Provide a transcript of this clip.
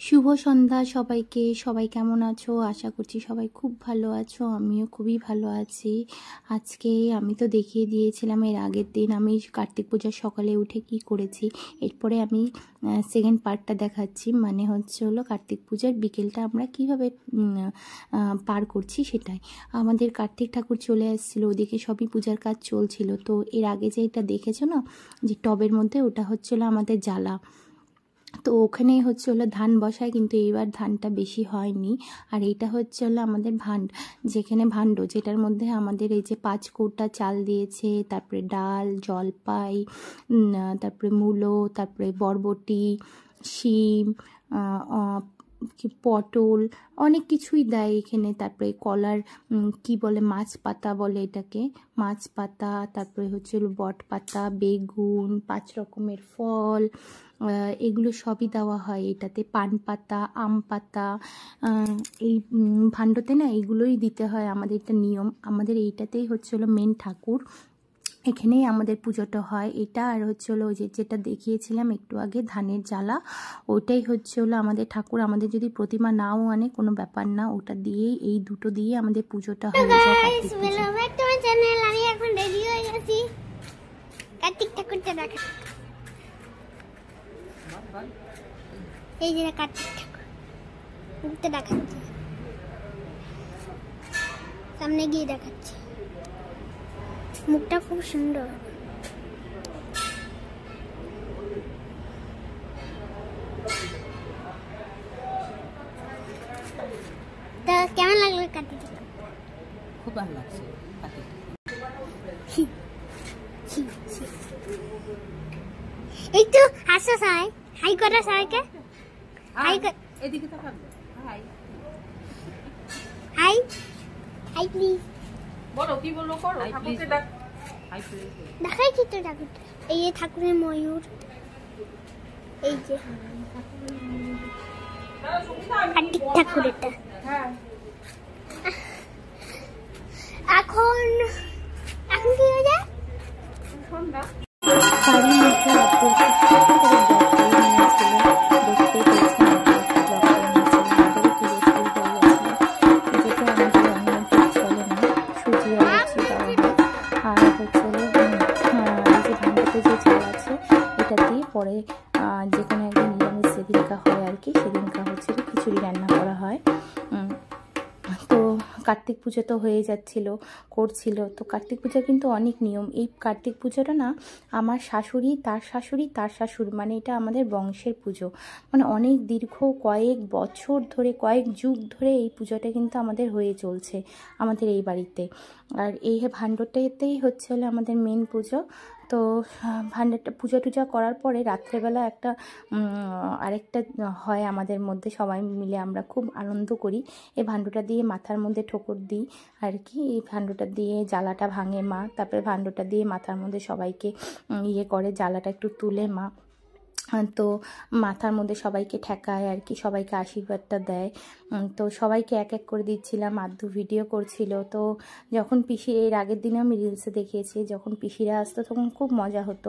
শুভ সন্ধ্যা সবাইকে। সবাই কেমন আছো? আশা করছি সবাই খুব ভালো আছো। আমিও খুবই ভালো আছি। আজকে আমি তো দেখিয়ে দিয়েছিলাম এর আগের দিন আমি কার্তিক পূজার সকালে উঠে কি করেছি। এরপরে আমি সেকেন্ড পার্টটা দেখাচ্ছি, মানে হলো কার্তিক পূজার বিকেলটা আমরা কিভাবে পার করছি সেটাই। আমাদের কার্তিক ঠাকুর চলে আসছিল, ওদিকে সবই পূজার কাজ চলছিল। তো এর আগে যে এটা দেখেছো না, যে টবের মধ্যে, ওটা হচ্ছিলো আমাদের জ্বালা। তো ওখানে হলো ধান বসায়, কিন্তু এইবার ধানটা বেশি হয়নি। আর এইটা হলো আমাদের যেখানে ভাণ্ড, যেটার মধ্যে আমাদের এই যে 5 কৌটা চাল দিয়েছে, তারপরে ডাল, জলপাই, তারপরে মূলো, তারপরে বরবটি, শিম, পটল, অনেক কিছুই দেয় এখানে। তারপরে কলার কি বলে, মাছ পাতা বলে এটাকে, মাছ পাতা, তারপরে হলো বট পাতা, বেগুন, 5 রকমের ফল, এগুলো সবই দেওয়া হয় এটাতে। পান পাতা, আম পাতা, এই ভাণ্ডতে না এইগুলোই দিতে হয়। আমাদের এটা নিয়ম, আমাদের এইটাতেই হলো মেন ঠাকুর, এখানেই আমাদের পুজোটা হয়। এটা আর হলো ওই যেটা দেখিয়েছিলাম একটু আগে, ধানের জ্বালা, ওইটাই হলো আমাদের ঠাকুর। আমাদের যদি প্রতিমা নাও আনে কোনো ব্যাপার না, ওটা দিয়েই, এই দুটো দিয়ে আমাদের পুজোটা হয়ে যায়। আমি এখন রেডি হয়ে গেছি কার্তিক ঠাকুরটা দেখা। এই যে কার্তিক ঠাকুর মুখটা দেখাচ্ছে, সামনে গিয়ে দেখাচ্ছে, মুখটা খুব সুন্দর। তা কেমন লাগলো কার্তিক ঠাকুর? খুব ভালো লাগছে। এই তো হাসো সবাই, হাই করো সবাইকে, হাই এদিকে তাকাবে, হাই হাই হাই প্লিজ বলো, কি বলবো করো, ঠাকুরকে ডাক, হাই প্লিজ দেখাই কি তো ঠাকুর। এই যে ঠাকুরের ময়ূর, এই যে কার্তিক ঠাকুর এটা। এখন এখন কি হয়ে যায় সন্ধ্যা। বাড়ির মধ্যে পরে যে কোনো একদিন নিরামিষ সেদিনকা হয় আর কি, সেদিনকা খিচুড়ি রান্না করা হয়। তো কার্তিক পুজো তো হয়ে করছিল। তো কার্তিক পূজা কিন্তু অনেক নিয়ম। এই কার্তিক পুজোটা না, আমার শাশুড়ি, তার শাশুড়ি, তার শাশুড়ি, মানে এটা আমাদের বংশের পুজো। মানে অনেক দীর্ঘ কয়েক বছর ধরে, কয়েক যুগ ধরে এই পুজোটা কিন্তু আমাদের হয়ে চলছে আমাদের এই বাড়িতে। আর এই ভাণ্ডটাতেই হলো আমাদের মেন পুজো। তো ভাণ্ডারটা পূজা টুজা করার পরে রাত্রেবেলা আরেকটা হয় আমাদের মধ্যে, সবাই মিলে আমরা খুব আনন্দ করি। এই ভাণ্ডটা দিয়ে মাথার মধ্যে ঠোকর দিই আর কি। এই ভাণ্ডটা দিয়ে জ্বালাটা ভাঙে মা, তারপরে ভাণ্ডটা দিয়ে মাথার মধ্যে সবাইকে করে, জ্বালাটা একটু তুলে মা, তো মাথার মধ্যে সবাইকে ঠেকায় আর কি, সবাইকে আশীর্বাদটা দেয়। তো সবাইকে এক এক করে দিচ্ছিলাম, আদ্দু ভিডিও করছিল। তো যখন পিসি, এর আগের দিনে আমি রিলসে দেখিয়েছি, যখন পিসিরা আসতো তখন খুব মজা হতো।